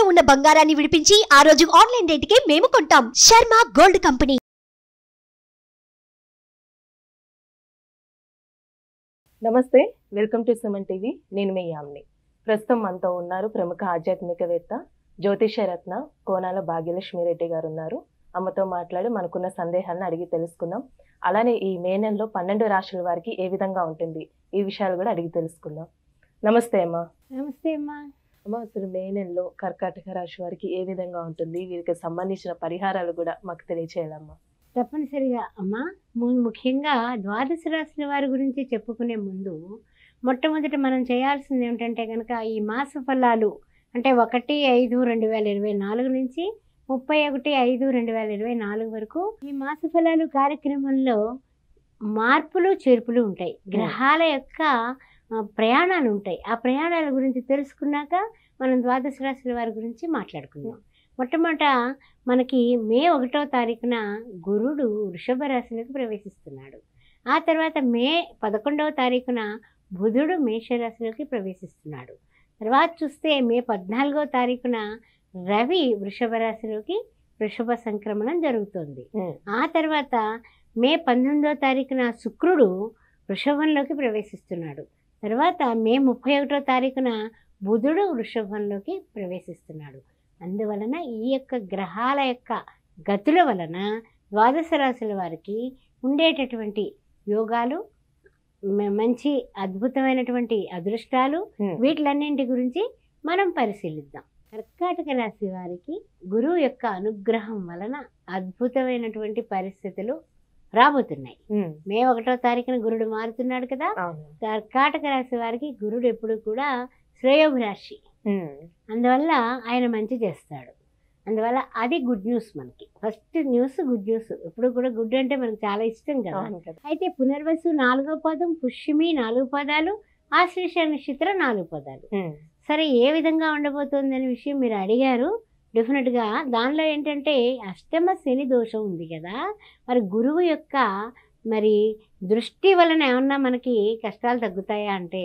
తాకట్టులో ఉన్న బంగారాన్ని విడిపించి ఆ రోజు ఆన్లైన్ రేటుకే మేము కొంటాం. Sharma gold company. నమస్తే, వెల్కమ్ టు సుమన్ టీవీ. నేను మీ యామిని. ప్రస్తుతం మనతో ఉన్నారు ప్రముఖ ఆధ్యాత్మికవేత్త జ్యోతిషరత్న కోనాల భాగ్యలక్ష్మి రెడ్డి గారు ఉన్నారు. అమ్మతో మాట్లాడి మనకున్న సందేహాలను అడిగి తెలుసుకుందాం. అలానే ఈ మే నెలలో 12 రాశుల వారికి ఏ విధంగా ఉంటుంది ఈ విషయాలు కూడా అడిగి తెలుసుకుందాం. నమస్తే అమ్మా. నమస్తే అమ్మా. అమ్మ, అసలు మే నెలలో కర్కాటక రాశి వారికి ఏ విధంగా ఉంటుంది, వీరికి సంబంధించిన పరిహారాలు కూడా మాకు తెలియచేయాలమ్మా. తప్పనిసరిగా అమ్మా. ముఖ్యంగా ద్వాదశ రాశుల వారి గురించి చెప్పుకునే ముందు మొట్టమొదట మనం చేయాల్సింది ఏమిటంటే కనుక ఈ మాస ఫలాలు అంటే 1/5/2024 నుంచి 31/5/2024 వరకు ఈ మాస ఫలాలు కార్యక్రమంలో మార్పులు చేర్పులు ఉంటాయి. గ్రహాల యొక్క ప్రయాణాలు ఉంటాయి. ఆ ప్రయాణాల గురించి తెలుసుకున్నాక మనం ద్వాదశ రాశుల వారి గురించి మాట్లాడుకుందాం. మొట్టమొదట మనకి మే 1వ తారీఖున గురుడు వృషభ రాశిలోకి ప్రవేశిస్తున్నాడు. ఆ తర్వాత మే 11వ తారీఖున బుధుడు మేషరాశిలోకి ప్రవేశిస్తున్నాడు. తర్వాత చూస్తే మే 14వ తారీఖున రవి వృషభ రాశిలోకి వృషభ సంక్రమణం జరుగుతుంది. ఆ తర్వాత మే 19వ తారీఖున శుక్రుడు వృషభంలోకి ప్రవేశిస్తున్నాడు. తర్వాత మే 31వ తారీఖున బుధుడు వృషభంలోకి ప్రవేశిస్తున్నాడు. అందువలన ఈ యొక్క గ్రహాల యొక్క గతుల వలన ద్వాదశ రాశుల వారికి ఉండేటటువంటి యోగాలు, మంచి అద్భుతమైనటువంటి అదృష్టాలు, వీటిలన్నింటి గురించి మనం పరిశీలిద్దాం. కర్కాటక రాశి వారికి గురువు యొక్క అనుగ్రహం వలన అద్భుతమైనటువంటి పరిస్థితులు రాబోతున్నాయి. మే 1వ తారీఖున గురుడు మారుతున్నాడు కదా. కర్కాటక రాశి వారికి గురుడు ఎప్పుడు కూడా శ్రేయోభిలాషి. అందువల్ల ఆయన మంచి చేస్తాడు. అందువల్ల అది గుడ్ న్యూస్. మనకి ఫస్ట్ న్యూస్ గుడ్ న్యూస్. ఎప్పుడు కూడా గుడ్ అంటే మనకు చాలా ఇష్టం కదా. అయితే పునర్వసు 4వ పదం, పుష్యమి 4 పదాలు, ఆశ్లేష నక్షత్రం 4 పదాలు. సరే, ఏ విధంగా ఉండబోతోంది అనే విషయం మీరు అడిగారు. డెఫినెట్గా దానిలో ఏంటంటే అష్టమ శని దోషం ఉంది కదా. మరి గురువు యొక్క మరి దృష్టి వలన ఏమన్నా మనకి కష్టాలు తగ్గుతాయా అంటే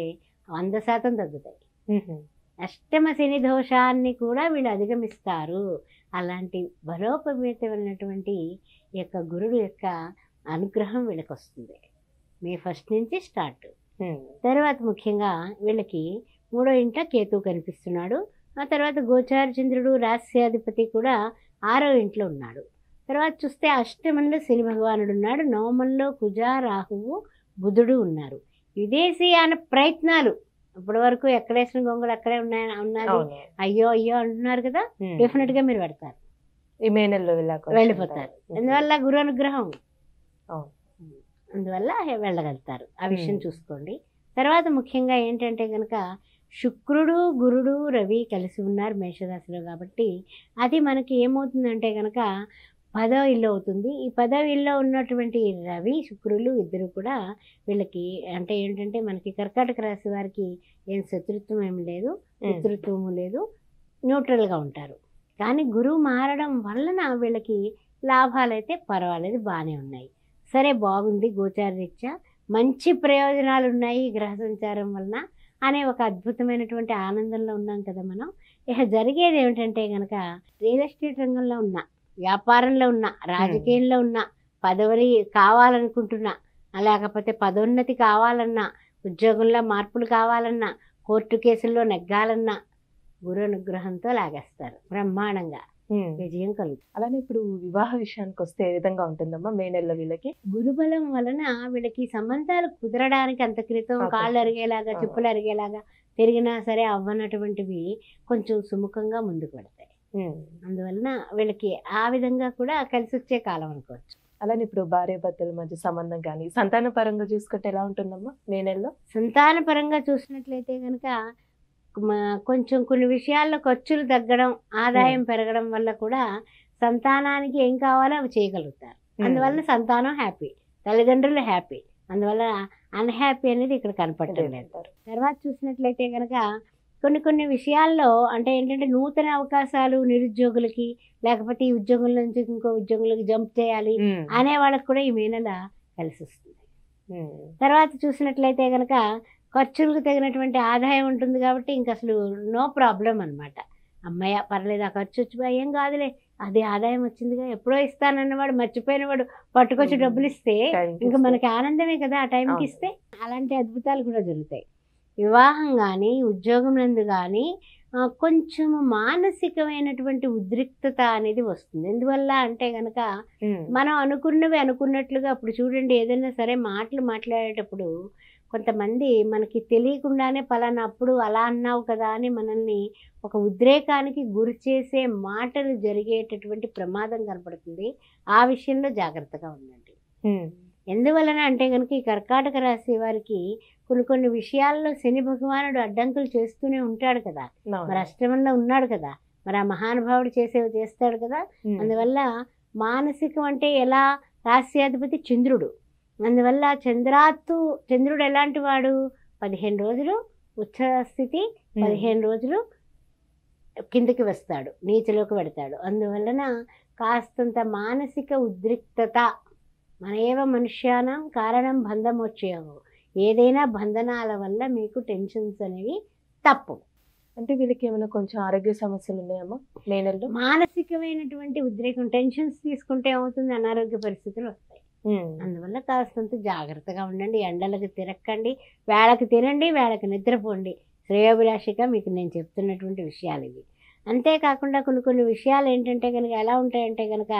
100% తగ్గుతాయి. అష్టమ శని దోషాన్ని కూడా వీళ్ళు అధిగమిస్తారు. అలాంటి బలోపేతమైనటువంటి ఈ యొక్క గురుడు యొక్క అనుగ్రహం వీళ్ళకి వస్తుంది. మే 1 నుంచి స్టార్ట్. తర్వాత ముఖ్యంగా వీళ్ళకి 3వ ఇంట కేతువు కనిపిస్తున్నాడు. ఆ తర్వాత గోచార చంద్రుడు రాస్యాధిపతి కూడా 6వ ఇంట్లో ఉన్నాడు. తర్వాత చూస్తే అష్టమంలో శని భగవానుడు ఉన్నాడు. నవమంలో కుజ, రాహువు, బుధుడు ఉన్నారు. విదేశీయాన ప్రయత్నాలు ఇప్పటి వరకు ఎక్కడేసిన గొంగలు అక్కడే ఉన్నారు. అయ్యో అయ్యో అంటున్నారు కదా. డెఫినెట్ గా మీరు పెడతారు, ఈ మే నెలలో వెళ్ళిపోతారు. అందువల్ల గురు అనుగ్రహం, అందువల్ల వెళ్ళగలుగుతారు. ఆ విషయం చూసుకోండి. తర్వాత ముఖ్యంగా ఏంటంటే కనుక శుక్రుడు, గురుడు, రవి కలిసి ఉన్నారు మేషరాశిలో. కాబట్టి అది మనకి ఏమవుతుందంటే కనుక 10వ ఇల్లు అవుతుంది. ఈ 10వ ఇల్లో ఉన్నటువంటి రవి, శుక్రులు ఇద్దరు కూడా వీళ్ళకి అంటే ఏంటంటే మనకి కర్కాటక రాశి వారికి ఏం శత్రుత్వం ఏమి లేదు, మిత్రుత్వము లేదు, న్యూట్రల్గా ఉంటారు. కానీ గురువు మారడం వలన వీళ్ళకి లాభాలైతే పర్వాలేదు, బాగానే ఉన్నాయి. సరే, బాగుంది. గోచార రీత్యా మంచి ప్రయోజనాలు ఉన్నాయి గ్రహ సంచారం వలన అనే ఒక అద్భుతమైనటువంటి ఆనందంలో ఉన్నాం కదా మనం. ఇక జరిగేది ఏమిటంటే కనుక రియల్ ఎస్టేట్ రంగంలో ఉన్న, వ్యాపారంలో ఉన్న, రాజకీయంలో ఉన్న, పదవి కావాలనుకుంటున్నా, లేకపోతే పదోన్నతి కావాలన్నా, ఉద్యోగంలో మార్పులు కావాలన్నా, కోర్టు కేసుల్లో నెగ్గాలన్నా గురు అనుగ్రహంతో లాగేస్తారు. బ్రహ్మాండంగా విజయం కలుగుతుంది. అలానే ఇప్పుడు వివాహ విషయానికి వస్తే ఏ విధంగా ఉంటుందమ్మా మే నెలలో వీళ్ళకి? గురుబలం వలన వీళ్ళకి సంబంధాలు కుదరడానికి అంత క్రితం కాళ్ళు అరిగేలాగా, చెప్పులు అరిగేలాగా తిరిగినా సరే అవ్వనటువంటివి కొంచెం సుముఖంగా ముందుకు పెడతాయి. అందువలన వీళ్ళకి ఆ విధంగా కూడా కలిసి వచ్చే కాలం అనుకోవచ్చు. అలానే ఇప్పుడు భార్య భర్తల మధ్య సంబంధం కానీ సంతాన పరంగా చూసుకుంటే ఎలా ఉంటుందమ్మా మే నెలలో? సంతాన పరంగా చూసినట్లయితే కనుక కొంచెం కొన్ని విషయాల్లో ఖర్చులు తగ్గడం, ఆదాయం పెరగడం వల్ల కూడా సంతానానికి ఏం కావాలో అవి చేయగలుగుతారు. అందువల్ల సంతానం హ్యాపీ, తల్లిదండ్రులు హ్యాపీ. అందువల్ల అన్హ్యాపీ అనేది ఇక్కడ కనపడటం లేదు. తర్వాత చూసినట్లయితే కనుక కొన్ని విషయాల్లో అంటే ఏంటంటే నూతన అవకాశాలు నిరుద్యోగులకి, లేకపోతే ఈ ఉద్యోగం నుంచి ఇంకో ఉద్యోగులకి జంప్ చేయాలి అనే వాళ్ళకి కూడా ఈ మే నెల కలిసి వస్తుంది. తర్వాత చూసినట్లయితే కనుక ఖర్చులకు తగినటువంటి ఆదాయం ఉంటుంది కాబట్టి ఇంక అసలు నో ప్రాబ్లం అనమాట. అమ్మయ్య పర్లేదు ఆ ఖర్చు వచ్చి ఏం కాదులే, అది ఆదాయం వచ్చిందిగా, ఎప్పుడో ఇస్తానన్నవాడు మర్చిపోయినవాడు పట్టుకొచ్చి డబ్బులు ఇస్తే ఇంకా మనకి ఆనందమే కదా ఆ టైంకి ఇస్తే. అలాంటి అద్భుతాలు కూడా జరుగుతాయి. వివాహం కానీ ఉద్యోగం నందు కానీ కొంచెం మానసికమైనటువంటి ఉద్రిక్తత అనేది వస్తుంది. ఎందువల్ల అంటే కనుక మనం అనుకున్నవి అనుకున్నట్లుగా, అప్పుడు చూడండి ఏదైనా సరే మాటలు మాట్లాడేటప్పుడు కొంతమంది మనకి తెలియకుండానే పలానా అప్పుడు అలా అన్నావు కదా అని మనల్ని ఒక ఉద్రేకానికి గురి చేసే మాటలు జరిగేటటువంటి ప్రమాదం కనపడుతుంది. ఆ విషయంలో జాగ్రత్తగా ఉండండి. ఎందువలన అంటే కనుక ఈ కర్కాటక రాశి వారికి కొన్ని విషయాల్లో శని భగవానుడు అడ్డంకులు చేస్తూనే ఉంటాడు కదా, మరి అష్టమంలో ఉన్నాడు కదా, మరి ఆ మహానుభావుడు చేస్తాడు కదా. అందువల్ల మానసికం అంటే ఎలా, రాశ్యాధిపతి చంద్రుడు, అందువల్ల చంద్రుడు ఎలాంటి వాడు, 15 రోజులు ఉచ్చ స్థితి, 15 రోజులు కిందకి వస్తాడు, నీచలోకి పెడతాడు. అందువలన కాస్తంత మానసిక ఉద్రిక్తత, మనయేవ మనుష్యానం కారణం బంధమోచ్చేయవు, ఏదైనా బంధనాల వల్ల మీకు టెన్షన్స్ అనేవి తప్పు. అంటే వీళ్ళకి ఏమైనా కొంచెం ఆరోగ్య సమస్యలు ఉన్నాయమ్మా మే నెలలో? మానసికమైనటువంటి ఉద్రేకం, టెన్షన్స్ తీసుకుంటే ఏమవుతుంది, అనారోగ్య పరిస్థితులు వస్తాయి. అందువల్ల కాస్తంత జాగ్రత్తగా ఉండండి. ఎండలకు తిరక్కండి, వేళకి తినండి, వేళకి నిద్రపోండి. శ్రేయోభిలాషిగా మీకు నేను చెప్తున్నటువంటి విషయాలు ఇవి. అంతేకాకుండా కొన్ని విషయాలు ఏంటంటే కనుక ఎలా ఉంటాయంటే కనుక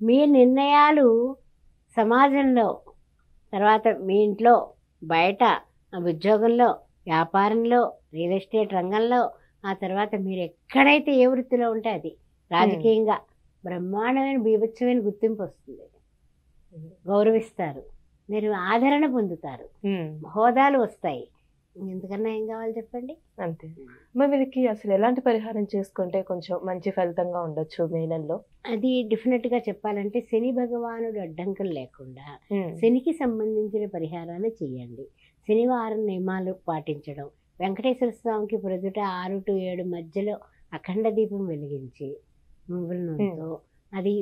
మీ నిర్ణయాలు సమాజంలో, తర్వాత మీ ఇంట్లో, బయట, ఉద్యోగంలో, వ్యాపారంలో, రియల్ ఎస్టేట్ రంగంలో, ఆ తర్వాత మీరు ఎక్కడైతే ఏ వృత్తిలో ఉంటే అది, రాజకీయంగా బ్రహ్మాండమైన బీభత్సమైన గుర్తింపు వస్తుంది, గౌరవిస్తారు, మీరు ఆదరణ పొందుతారు, హోదాలు వస్తాయి. ఎందుకన్నా ఏం కావాలి చెప్పండి. అంతే. మరి వీళ్ళకి అసలు ఎలాంటి పరిహారం చేసుకుంటే కొంచెం మంచి ఫలితంగా ఉండొచ్చు మే నెలలో? అది డెఫినెట్గా చెప్పాలంటే శని భగవానుడు అడ్డంకులు లేకుండా శనికి సంబంధించిన పరిహారాలు చేయండి. శనివారం నియమాలు పాటించడం, వెంకటేశ్వర స్వామికి ప్రొద్దుట 6 to 7 మధ్యలో అఖండ దీపం వెలిగించి నువ్వుల నూనెతో అది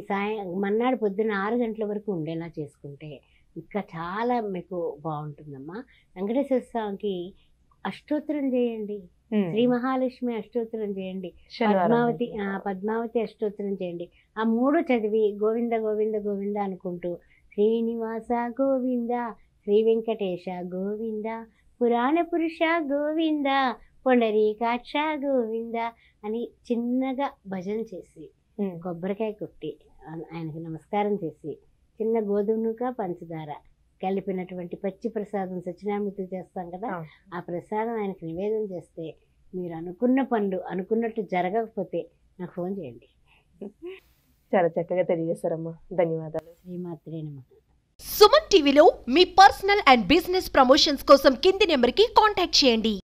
మన్నాడు పొద్దున్న 6 గంటల వరకు ఉండేలా చేసుకుంటే ఇంకా చాలా మీకు బాగుంటుందమ్మా. వెంకటేశ్వర స్వామికి అష్టోత్తరం చేయండి, శ్రీ మహాలక్ష్మి అష్టోత్తరం చేయండి, పద్మావతి అష్టోత్తరం చేయండి. ఆ 3 చదివి గోవింద గోవింద గోవింద అనుకుంటూ శ్రీనివాస గోవింద, శ్రీ వెంకటేశ గోవింద, పురాణ పురుష గోవింద, పొండరీకాక్ష గోవింద అని చిన్నగా భజన చేసి కొబ్బరికాయ కొట్టి ఆయనకి నమస్కారం చేసి చిన్న గోధుమనుక పంచదార కలిపినటువంటి పచ్చి ప్రసాదం సత్యనారాయణమూర్తి చేస్తాం కదా, ఆ ప్రసాదం ఆయనకు నివేదన చేస్తే మీరు అనుకున్న పనులు అనుకున్నట్టు జరగకపోతే నాకు ఫోన్ చేయండి. చాలా చక్కగా తెలియజేస్తారమ్మా, ధన్యవాదాలు. శ్రీమాత్రే నమః. సుమన్ టీవీలో మీ పర్సనల్ అండ్ బిజినెస్ ప్రమోషన్స్ కోసం కింది నెంబర్కి కాంటాక్ట్ చేయండి.